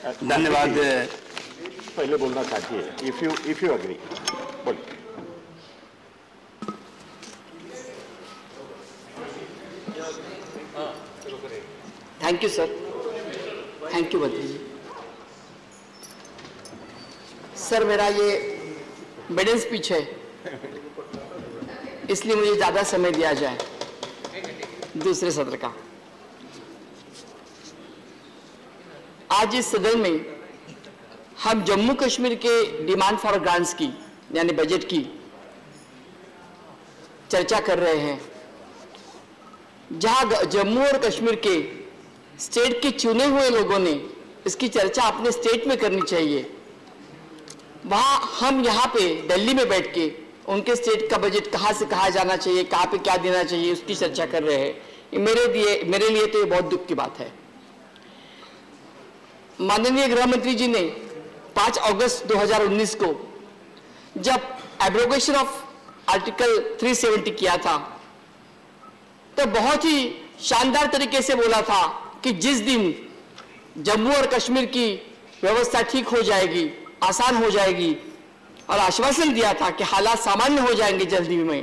धन्यवाद। पहले बोलना चाहती है, इफ यू अग्री बोल। Thank you sir, thank you मंत्री जी। सर मेरा ये मेडल स्पीच है, इसलिए मुझे ज़्यादा समय दिया जाए दूसरे सत्र का। आज इस सदन में हम जम्मू कश्मीर के डिमांड फॉर ग्रांट्स की यानी बजट की चर्चा कर रहे हैं, जहां जम्मू और कश्मीर के स्टेट के चुने हुए लोगों ने इसकी चर्चा अपने स्टेट में करनी चाहिए। वहां हम यहाँ पे दिल्ली में बैठ के उनके स्टेट का बजट कहाँ से कहाँ जाना चाहिए, कहाँ पे क्या देना चाहिए, उसकी चर्चा कर रहे हैं। मेरे लिए तो ये बहुत दुख की बात है। माननीय गृह मंत्री जी ने 5 अगस्त 2019 को जब एब्रोगेशन ऑफ आर्टिकल 370 किया था, तो बहुत ही शानदार तरीके से बोला था कि जिस दिन जम्मू और कश्मीर की व्यवस्था ठीक हो जाएगी, आसान हो जाएगी, और आश्वासन दिया था कि हालात सामान्य हो जाएंगे जल्दी में,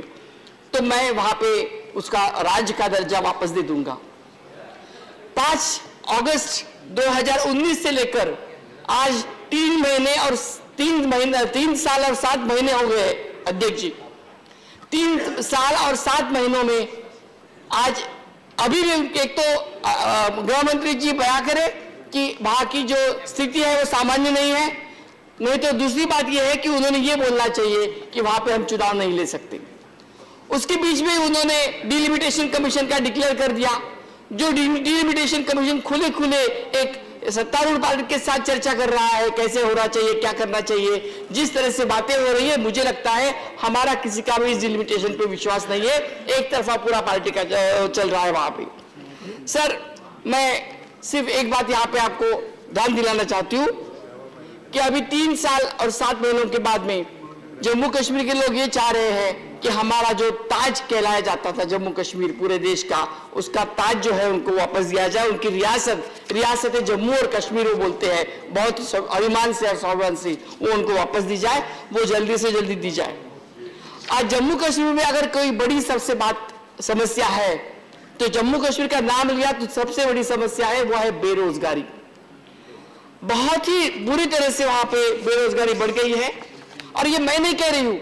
तो मैं वहां पे उसका राज्य का दर्जा वापस दे दूंगा। 5 अगस्त 2019 से लेकर आज 3 महीने और 3 साल और 7 महीने हो गए अध्यक्ष जी। 3 साल और 7 महीनों में आज अभी भी एक तो गृह मंत्री जी बयान करें कि वहां की जो स्थिति है वो सामान्य नहीं है, नहीं तो दूसरी बात यह है कि उन्होंने ये बोलना चाहिए कि वहां पे हम चुनाव नहीं ले सकते। उसके बीच में उन्होंने डिलिमिटेशन कमीशन का डिक्लेयर कर दिया, जो डिलिमिटेशन कमीशन खुले खुले एक सत्तारूढ़ पार्टी के साथ चर्चा कर रहा है, कैसे होना चाहिए, क्या करना चाहिए। जिस तरह से बातें हो रही है, मुझे लगता है हमारा किसी का भी इस डिलिमिटेशन पे विश्वास नहीं है, एक तरफा पूरा पार्टी का चल रहा है वहां पे। सर मैं सिर्फ एक बात यहाँ पे आपको ध्यान दिलाना चाहती हूँ कि अभी 3 साल और 7 महीनों के बाद में जम्मू कश्मीर के लोग ये चाह रहे हैं कि हमारा जो ताज कहलाया जाता था जम्मू कश्मीर पूरे देश का, उसका ताज जो है उनको वापस दिया जाए। उनकी रियासत जम्मू और कश्मीर वो बोलते हैं, बहुत अभिमान से और स्वाभिमान से, वो उनको वापस दी जाए, वो जल्दी से जल्दी दी जाए। आज जम्मू कश्मीर में अगर कोई बड़ी सबसे समस्या है तो जम्मू कश्मीर का नाम लिया तो सबसे बड़ी समस्या है वो है बेरोजगारी। बहुत ही बुरी तरह से वहां पे बेरोजगारी बढ़ गई है, और ये मैं नहीं कह रही हूं,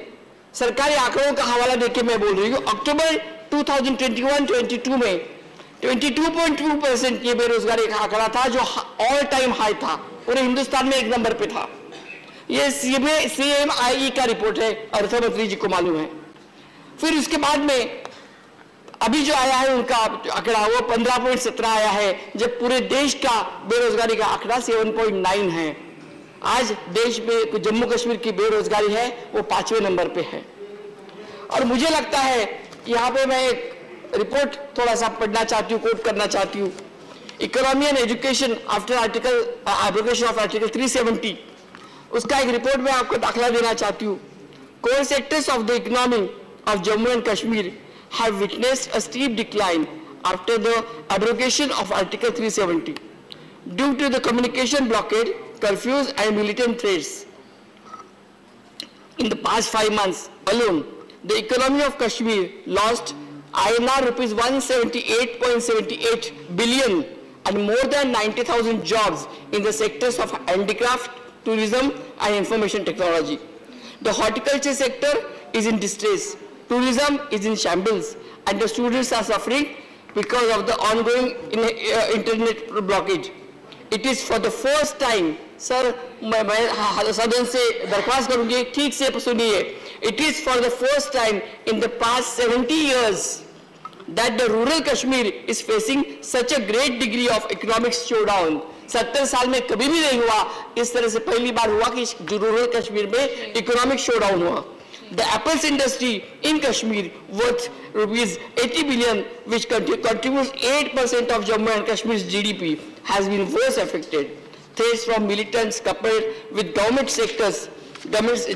सरकारी आंकड़ों का हवाला देके मैं बोल रही हूँ। अक्टूबर 2021-22 में 22.2% ये बेरोजगारी का आंकड़ा था, जो ऑल टाइम हाई था, पूरे हिंदुस्तान में 1 नंबर पे था। ये CMIE का रिपोर्ट है, अर्थमंत्री जी को मालूम है। फिर उसके बाद में अभी जो आया है उनका आंकड़ा वो 15.17 आया है, जब पूरे देश का बेरोजगारी का आंकड़ा 7.9 है। आज देश में जम्मू कश्मीर की बेरोजगारी है वो 5वें नंबर पे है। और मुझे लगता है कि यहाँ पे मैं एक रिपोर्ट थोड़ा सा पढ़ना चाहती हूँ, कोट करना चाहती हूँ। Economy and education after abrogation of article 370, उसका एक रिपोर्ट में आपको दाखला देना चाहती हूँ। Core sectors of the economy of Jammu and Kashmir have witnessed a steep decline after the abrogation of Article 370 due to the communication blockade, curfews and militant threats. In the past 5 months alone, the economy of Kashmir lost INR rupees 178.78 billion and more than 90,000 jobs in the sectors of handicraft, tourism and information technology. The horticulture sector is in distress. Tourism is in shambles, and the students are suffering because of the ongoing internet blockage. It is for the first time, sir, मैं सदन से दरख्वास्त करूंगी, ठीक से सुनिए। It is for the first time in the past 70 years that the rural Kashmir is facing such a great degree of economic showdown. 70 साल में कभी भी नहीं हुआ, इस तरह से पहली बार हुआ कि रूरल कश्मीर में इकोनॉमिक शोडाउन हुआ। The apples industry in Kashmir worth rupees 80 billion, which contributes 8% of Jammu and Kashmir's GDP, has been worse affected. Threats from militants coupled with government sectors, governments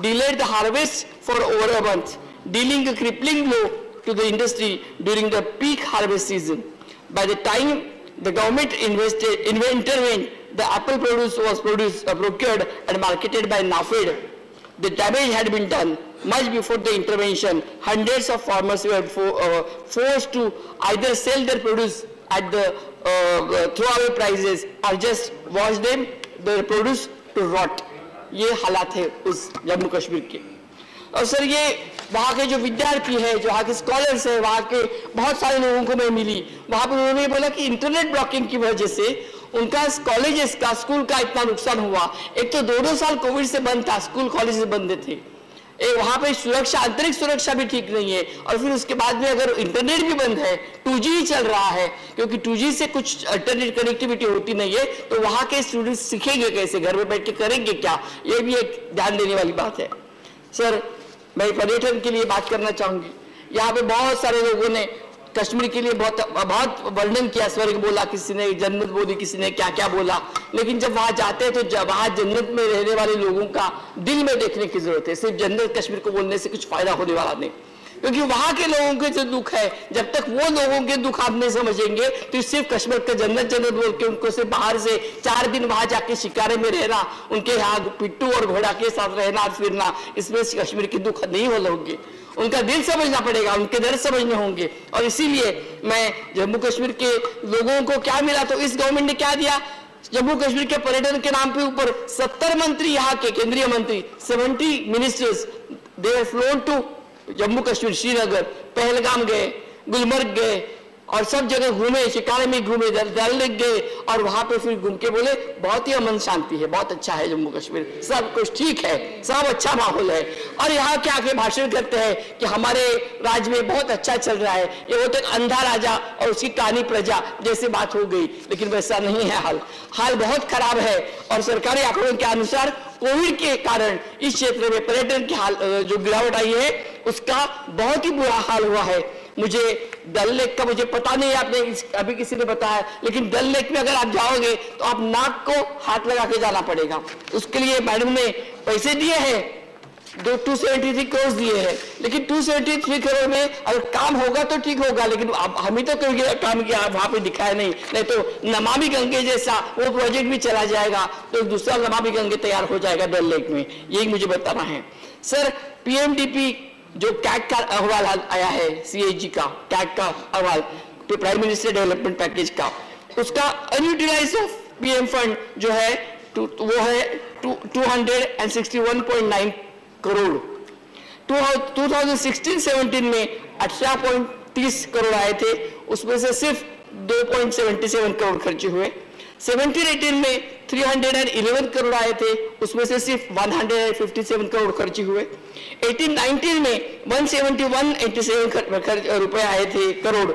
delayed the harvest for over a month, dealing a crippling blow to the industry during the peak harvest season. By the time the government intervened the apple produce was procured and marketed by NAFED. The damage had been done much before the intervention. Hundreds of farmers were forced to either sell their produce at the throwaway prices or just watch them their produce to rot. ये हालात है उस जम्मू कश्मीर के। और sir ये वहाँ के जो विद्यार्थी है, जो वहाँ के स्कॉलर्स है, वहाँ के बहुत सारे लोगों को मैं मिली, वहाँ पर उन्होंने बोला कि इंटरनेट ब्लॉकिंग की वजह से उनका कॉलेजेस का, स्कूल का इतना नुकसान हुआ। एक तो 2-2 साल कोविड से बंद था, स्कूल कॉलेज बंद थे, वहाँ पे सुरक्षा, आंतरिक सुरक्षा भी ठीक नहीं है, और फिर उसके बाद में अगर इंटरनेट भी बंद है, 2G ही चल रहा है, क्योंकि 2G से कुछ इंटरनेट कनेक्टिविटी होती नहीं है, तो वहाँ के स्टूडेंट्स सीखेंगे कैसे, घर में बैठ के करेंगे क्या, ये भी एक ध्यान देने वाली बात है। सर मैं पर्यटन के लिए बात करना चाहूंगी। यहाँ पे बहुत सारे लोगों ने कश्मीर के लिए बहुत वर्णन किया, स्वर्ग बोला, किसी ने जन्नत बोली, किसी ने क्या क्या बोला, लेकिन जब वहां जाते हैं तो वहां जन्नत में रहने वाले लोगों का दिल में देखने की जरूरत है। सिर्फ जन्नत कश्मीर को बोलने से कुछ फायदा होने वाला नहीं, क्योंकि वहां के लोगों के जो दुख है, जब तक वो लोगों के दुख आप नहीं समझेंगे तो सिर्फ कश्मीर का जन्नत जन्नत बोल के उनको सिर्फ बाहर से 4 दिन वहां जाके शिकारे में रहना, उनके यहाँ पिट्टू और घोड़ा के साथ रहना फिरना, इसमें कश्मीर के दुख नहीं होंगे। उनका दिल समझना पड़ेगा, उनके दर्द समझने होंगे। और इसीलिए मैं जम्मू कश्मीर के लोगों को क्या मिला, तो इस गवर्नमेंट ने क्या दिया, जम्मू कश्मीर के पर्यटन के नाम पे ऊपर 70 मंत्री, यहाँ के केंद्रीय मंत्री 70 ministers they are flown to Jammu Kashmir, Srinagar, Pahalgam गए, गुलमर्ग गए और सब जगह घूमे, शिकारे में घूमे, दल लेक गए और वहां पे फिर घूम के बोले बहुत ही अमन शांति है, बहुत अच्छा है जम्मू कश्मीर, सब कुछ ठीक है, सब अच्छा माहौल है। और यहाँ के आके भाषण करते हैं कि हमारे राज्य में बहुत अच्छा चल रहा है, ये वो तो अंधा राजा और उसकी कहानी प्रजा जैसे बात हो गई, लेकिन वैसा नहीं है। हाल बहुत खराब है और सरकारी आंकड़ों के अनुसार कोविड के कारण इस क्षेत्र में पर्यटन की हाल जो गिरावट आई है उसका बहुत ही बुरा हाल हुआ है। मुझे डल लेक का मुझे पता नहीं, आपने अभी किसी ने बताया, लेकिन डल लेक में अगर आप जाओगे तो आप नाक को हाथ लगा के जाना पड़ेगा। उसके लिए मैडम ने पैसे दिए हैं, 273 करोड़ दिए हैं, लेकिन 273 करोड़ में अगर काम होगा तो ठीक होगा, लेकिन हम ही तो काम किया वहां पे दिखाया नहीं तो नमामि गंगे जैसा वो प्रोजेक्ट भी चला जाएगा तो दूसरा नमामि गंगे तैयार हो जाएगा डल लेक में, यही मुझे बताना है। सर PMDP जो कैट का अहवाल आया है, CAG का कैट का अहवाल, प्राइम मिनिस्टर डेवलपमेंट पैकेज का, उसका अनयूटिलाइज ऑफ PM फंड जो है वो है 261.9 करोड़। 2016-17 में 18.30 करोड़ आए थे, उसमें से सिर्फ 2.77 करोड़ खर्चे हुए। 17-18 में 311 करोड़ आए थे, उसमें से सिर्फ 157 करोड़ खर्चे हुए। 18-19 में 171.87 रुपए आए थे करोड़,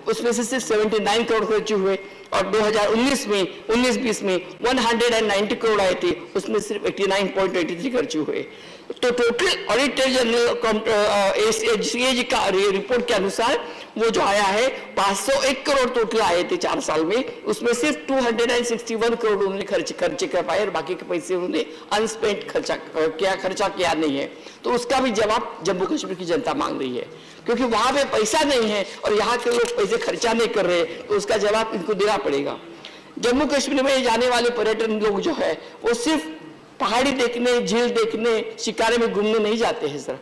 उसमें से सिर्फ 79 करोड़ खर्चे हुए। और 2019 में 19-20 में 190 करोड़ आए थे, उसमें सिर्फ 89.83 खर्चे हुए। तो टोटल ऑडिटर जनरल CAG का रिपोर्ट के अनुसार वो जो आया है 501 करोड़ टोटल आए थे 4 साल में, उसमें सिर्फ 261 करोड़ उन्होंने खर्चे कर पाए और बाकी के पैसे उन्होंने अनस्पेंट खर्चा किया नहीं है। तो उसका भी जवाब जम्मू कश्मीर की जनता मांग रही है, क्योंकि वहां पे पैसा नहीं है और यहाँ के लोग पैसे खर्चा नहीं कर रहे, तो उसका जवाब इनको देना पड़ेगा। जम्मू कश्मीर में जाने वाले पर्यटन लोग जो है वो सिर्फ पहाड़ी देखने, झील देखने, शिकारे में घूमने नहीं जाते हैं सर।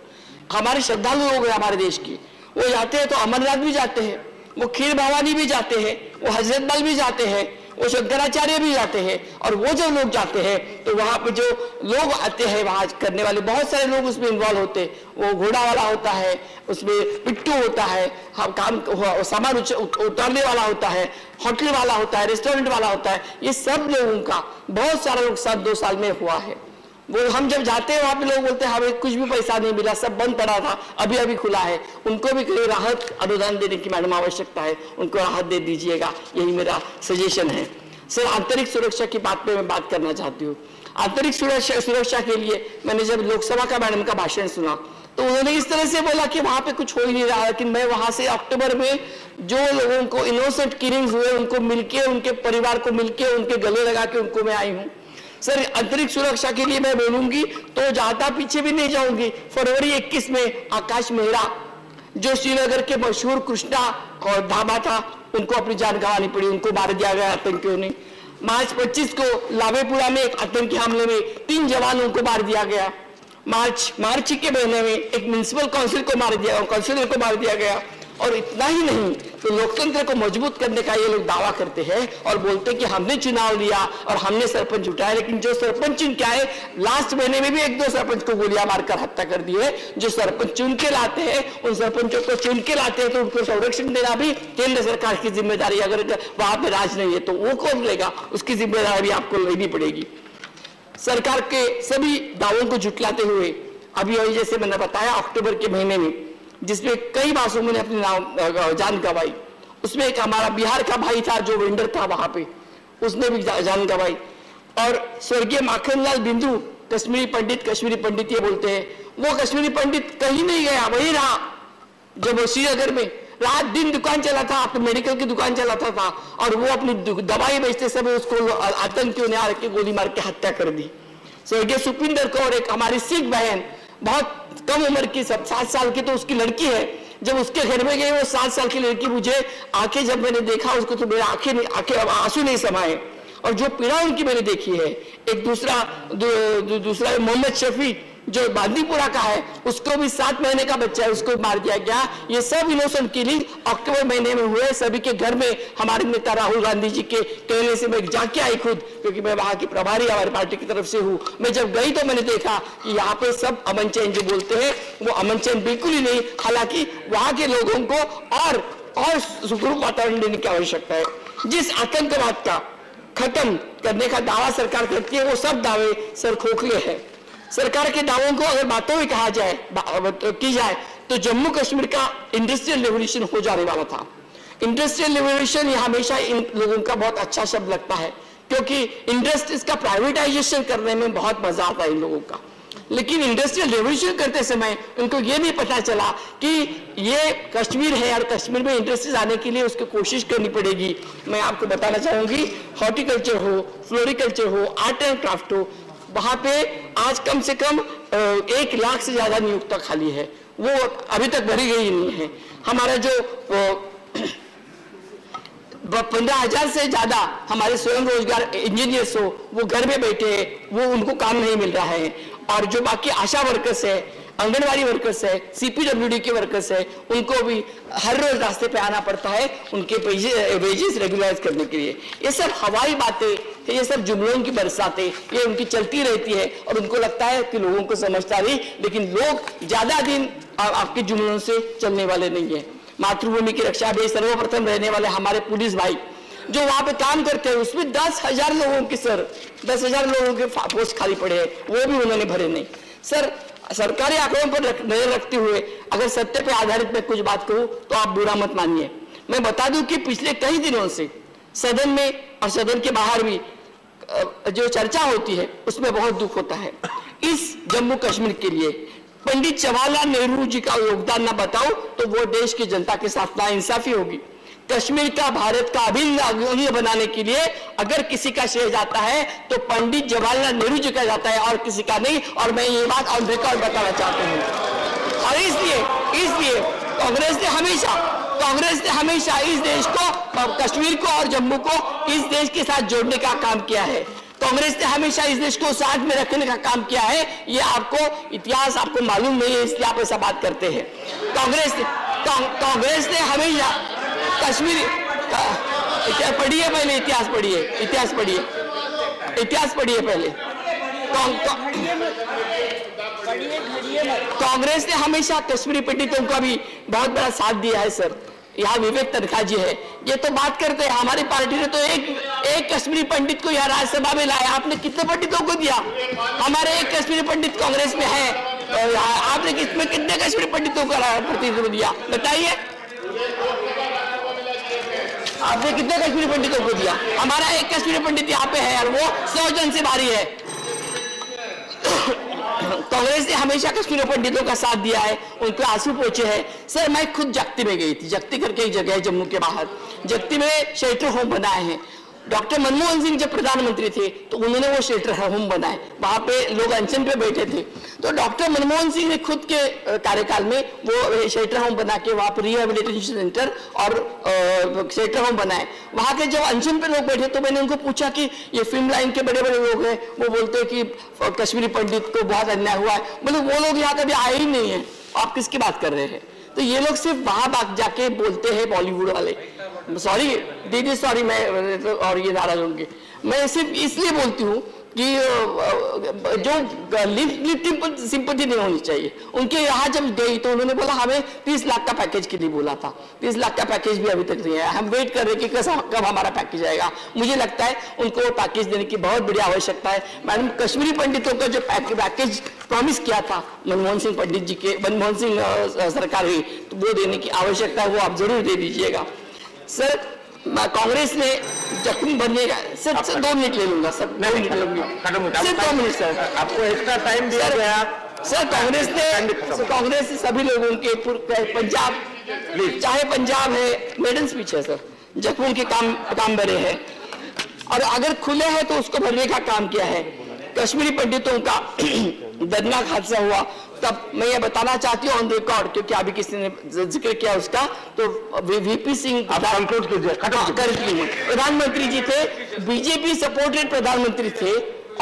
हमारे श्रद्धालु लोग हैं हमारे देश की, वो जाते हैं तो अमरनाथ भी जाते हैं, वो खीर भवानी भी जाते हैं, वो हजरत बल भी जाते हैं, वो शंकराचार्य भी जाते हैं। और वो जो लोग जाते हैं तो वहाँ पे जो लोग आते हैं वहाँ करने वाले बहुत सारे लोग उसमें इन्वॉल्व होते हैं। वो घोड़ा वाला होता है, उसमें पिट्टू होता है, काम सामान उतारने वाला होता है, होटल वाला होता है, रेस्टोरेंट वाला होता है, ये सब लोगों का बहुत सारा नुकसान 2 साल में हुआ है। वो हम जब जाते हैं वहां पे लोग बोलते हैं हमें कुछ भी पैसा नहीं मिला, सब बंद पड़ा था, अभी अभी खुला है। उनको भी कोई राहत अनुदान देने की मैडम आवश्यकता है, उनको राहत दे दीजिएगा, यही मेरा सजेशन है। सर आंतरिक सुरक्षा की बात पे मैं बात करना चाहती हूँ। आंतरिक सुरक्षा के लिए मैंने जब लोकसभा का मैडम का भाषण सुना तो उन्होंने इस तरह से बोला कि वहां पे कुछ हो ही नहीं रहा है, कि मैं वहां से अक्टूबर में जो लोगों को इनोसेंट किलिंग्स हुए उनको मिलके, उनके परिवार को मिलके, उनके गले लगा के उनको मैं आई हूँ। सर आंतरिक सुरक्षा के लिए मैं बोलूंगी तो ज्यादा पीछे भी नहीं जाऊंगी। फरवरी 21 में आकाश मेहरा जो श्रीनगर के मशहूर कृष्णा और ढाबा था, उनको अपनी जान गंवानी पड़ी, उनको मार दिया गया आतंकियों ने। मार्च 25 को लावेपुरा में एक आतंकी हमले में 3 जवानों को मार दिया गया। मार्च के महीने में एक म्युनिसिपल काउंसिलर को मार दिया गया। और इतना ही नहीं तो लोकतंत्र को मजबूत करने का ये लोग दावा करते हैं और बोलते हैं कि हमने चुनाव लिया और हमने सरपंच उठाया, लेकिन जो सरपंच चुन के आए लास्ट महीने में भी 1-2 सरपंच को गोलियां मारकर हत्या कर दी है। जो सरपंच चुन के लाते हैं, उन सरपंचों को चुन के लाते हैं तो उनको संरक्षण देना भी केंद्र सरकार की जिम्मेदारी। अगर वहां पे राज नहीं है तो वो कौन लेगा, उसकी जिम्मेदारी भी आपको लेनी पड़ेगी। सरकार के सभी दावों को झुटलाते हुए अभी जैसे मैंने बताया अक्टूबर के महीने में जिसमें कई मासूमों ने अपनी जान गंवाई, उसमें एक हमारा बिहार का भाई था जो वेंडर था वहां पे, उसने भी जान गंवाई। और स्वर्गीय माखनलाल बिंदु कश्मीरी पंडित ये बोलते हैं, वो कश्मीरी पंडित कहीं नहीं गया, वही रहा। जब श्रीनगर में रात दिन दुकान चलाता, अपने मेडिकल की दुकान चलाता था और वो अपनी दवाई बेचते समय उसको आतंकियों ने आके गोली मार के हत्या कर दी। स्वर्गीय सुपिंदर कौर एक हमारी सिख बहन, बहुत कम उम्र की 7 साल की तो उसकी लड़की है, जब उसके घर में गई वो 7 साल की लड़की, मुझे आंखें जब मैंने देखा उसको तो मेरे आंखें आंसू नहीं समाए। और जो पीड़ा उनकी मैंने देखी है, एक दूसरा मोहम्मद शफी जो बांदीपुरा का है, उसको भी 7 महीने का बच्चा है, उसको मार दिया गया। ये सब इनोसेंट किलिंग अक्टूबर महीने में हुए। सभी के घर में हमारे नेता राहुल गांधी जी के कहने से मैं जाके आई खुद, क्योंकि मैं वहां की प्रभारी हमारी पार्टी की तरफ से हूँ। मैं जब गई तो मैंने देखा कि यहाँ पे सब अमन चैन जो बोलते हैं वो अमन चैन बिल्कुल ही नहीं, हालांकि वहां के लोगों को और सुखरूप वातावरण देने की आवश्यकता है। जिस आतंकवाद का खत्म करने का दावा सरकार करती है वो सब दावे सर खोखले हैं। सरकार के दावों को अगर बातों में कहा जाए की जाए तो जम्मू कश्मीर का इंडस्ट्रियल रेवोल्यूशन हो जाने वाला था। इंडस्ट्रियल रेवोल्यूशन ये हमेशा इन लोगों का बहुत अच्छा शब्द लगता है, क्योंकि इंडस्ट्रीज का प्राइवेटाइजेशन करने में बहुत मजा आता है इन लोगों का। लेकिन इंडस्ट्रियल रेवोल्यूशन करते समय उनको ये भी पता चला कि ये कश्मीर है और कश्मीर में इंडस्ट्रीज आने के लिए उसको कोशिश करनी पड़ेगी। मैं आपको बताना चाहूंगी, हॉर्टिकल्चर हो, फ्लोरिकल्चर हो, आर्ट एंड क्राफ्ट हो, वहां पे आज कम से कम 1 लाख से ज्यादा नियुक्ता खाली है, वो अभी तक भरी गई नहीं है। हमारा जो 15,000 से ज्यादा हमारे स्वयं रोजगार इंजीनियर्स हो वो घर में बैठे हैं, वो उनको काम नहीं मिल रहा है। और जो बाकी आशा वर्कर्स है, आंगनवाड़ी वर्कर्स है, CPWD के वर्कर्स है, उनको भी हर रोज रास्ते पे आना पड़ता है उनके वेजेस रेगुलराइज करने के लिए। ये सब हवाई बातें, ये सब जुमलों की बरसातें ये उनकी चलती रहती है और उनको लगता है कि लोगों को समझता नहीं, लेकिन लोग ज्यादा दिन आपके जुमलों से चलने वाले नहीं है। मातृभूमि की रक्षा में सर्वप्रथम रहने वाले हमारे पुलिस भाई जो वहां पे काम करते हैं, उसमें 10,000 लोगों की 10,000 लोगों के पोस्ट खाली पड़े हैं, वो भी उन्होंने भरे नहीं। सर, सरकारी आंकड़ों पर नजर रखते हुए अगर सत्य पे आधारित मैं कुछ बात कहूं तो आप बुरा मत मानिए। मैं बता दूं कि पिछले कई दिनों से सदन में और सदन के बाहर भी जो चर्चा होती है उसमें बहुत दुख होता है। इस जम्मू कश्मीर के लिए पंडित जवाहरलाल नेहरू जी का योगदान ना बताओ तो वो देश की जनता के साथ नाइंसाफी होगी। कश्मीर का भारत का अभिन्न अंग बनाने के लिए अगर किसी का श्रेय जाता है तो पंडित जवाहरलाल नेहरू जी का जाता है और किसी का नहीं। और मैं ये बात ऑन रिकॉर्ड बताना चाहता हूँ। और इसलिए कांग्रेस ने हमेशा इस देश को, कश्मीर को और जम्मू को इस देश के साथ जोड़ने का काम किया है। कांग्रेस ने हमेशा इस देश को साथ में रखने का काम किया है। ये आपको इतिहास आपको मालूम नहीं है, इसलिए आप ऐसा बात करते हैं। कांग्रेस ने हमेशा कश्मीर पढ़िए, पहले इतिहास पढ़िए पहले। कांग्रेस ने हमेशा कश्मीरी पंडितों का भी बहुत बड़ा साथ दिया है। सर, यहाँ विवेक तनखा जी है, ये तो बात करते हैं हमारी पार्टी ने तो एक कश्मीरी पंडित को यहाँ राज्यसभा में लाया। आपने कितने पंडितों को दिया? हमारे एक कश्मीरी पंडित कांग्रेस में है, आपने कितने कश्मीरी पंडितों का प्रतिनिधित्व दिया बताइए? आपने कितने कश्मीरी पंडितों को दिया? हमारा एक कश्मीरी पंडित यहाँ पे है और वो 100 जन से भारी है। कांग्रेस ने हमेशा कश्मीरी पंडितों का साथ दिया है, उनको आंसू पहुंचे हैं। सर, मैं खुद जगती में गई थी, जगती करके एक जगह है जम्मू के बाहर, जगती में शेल्टर होम बनाए हैं। डॉक्टर मनमोहन सिंह जब प्रधानमंत्री थे तो उन्होंने वो शेल्टर होम बनाए, वहां पे लोग अनशन पे बैठे थे, तो डॉक्टर मनमोहन सिंह ने खुद के कार्यकाल में वो शेल्टर होम बना के वहां पर रिहेबिलिटेशन सेंटर और शेल्टर होम बनाए। वहां के जब अनशन पे लोग बैठे तो मैंने उनको पूछा कि ये फिल्म लाइन के बड़े बड़े लोग हैं, वो बोलते हैं कि कश्मीरी पंडित को बहुत अन्याय हुआ है, बोले वो लोग यहाँ कभी आए ही नहीं है, आप किसकी बात कर रहे हैं? तो ये लोग सिर्फ वहां भाग जाके बोलते हैं बॉलीवुड वाले। सॉरी दीदी, सॉरी, मैं और ये नाराज होंगे, मैं सिर्फ इसलिए बोलती हूँ कि जो लिफ्ट सिंपैथी नहीं होनी चाहिए। उनके यहाँ जब गई तो उन्होंने बोला हमें 30 लाख का पैकेज के लिए बोला था, 30 लाख का पैकेज भी अभी तक नहीं आया, हम वेट कर रहे हैं कि कब हमारा पैकेज आएगा। मुझे लगता है उनको वो पैकेज देने की बहुत बड़ी आवश्यकता है। मैडम, कश्मीरी पंडितों का जो पैकेज प्रॉमिस किया था मनमोहन सिंह पंडित जी के, मनमोहन सिंह सरकार हुई, तो वो देने की आवश्यकता है, वो आप जरूर दे दीजिएगा। सर, कांग्रेस ने जख्म भरने का, सर 2 मिनट ले लूंगा सर, 2 मिनट ले लूंगा, सिर्फ 2 मिनट सर, आपको एक्स्ट्रा टाइम दिया गया। सर, कांग्रेस ने सभी लोगों के पंजाब, चाहे पंजाब है, मेडन स्पीच है सर, जख्मों के काम भरे हैं, और अगर खुले हैं तो उसको भरने का काम किया है। कश्मीरी पंडितों का दर्दनाक हादसा हुआ, तब मैं ये बताना चाहती हूँ ऑन रिकॉर्ड, क्योंकि अभी किसी ने जिक्र किया उसका, तो वीपी सिंह प्रधानमंत्री जी थे, बीजेपी सपोर्टेड प्रधानमंत्री थे,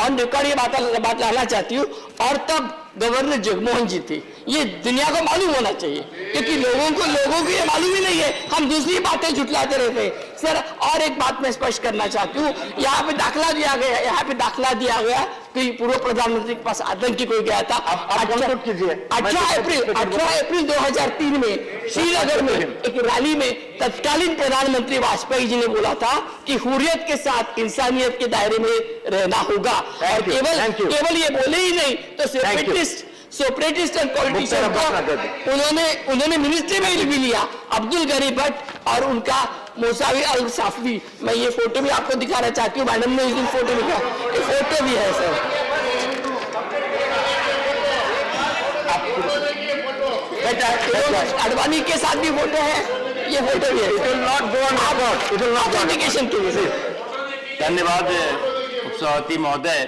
ऑन रिकॉर्ड ये बात लाना चाहती हूँ। और तब गवर्नर जगमोहन जी थे, ये दुनिया को मालूम होना चाहिए, क्योंकि लोगों को ये मालूम ही नहीं है, हम दूसरी बातें झुटलाते रहते हैं। सर, और एक बात मैं स्पष्ट करना चाहती हूँ, यहाँ पे दाखला दिया गया कि पूर्व प्रधानमंत्री के पास आतंकी कोई गया था। 18 अप्रैल 2003 में श्रीनगर में एक रैली में तत्कालीन प्रधानमंत्री वाजपेयी जी ने बोला था कि हुर्रियत के साथ इंसानियत के दायरे में रहना होगा, और केवल ये बोले ही नहीं तो सेपरेटिस्ट एंड पॉलिटिशियन को उन्होंने मिनिस्ट्री में भी लिया, अब्दुल गनी भट्ट और उनका मौसावी अल साफवी। मैं ये फोटो भी आपको दिखाना चाहती हूँ, मैडम ने इस दिन फोटो दिखा, ये फोटो भी है सर, अडवाणी के साथ भी फोटो है, ये फोटो भी है। ऑथेंटिकेशन के लिए। धन्यवाद उपसभापति महोदय।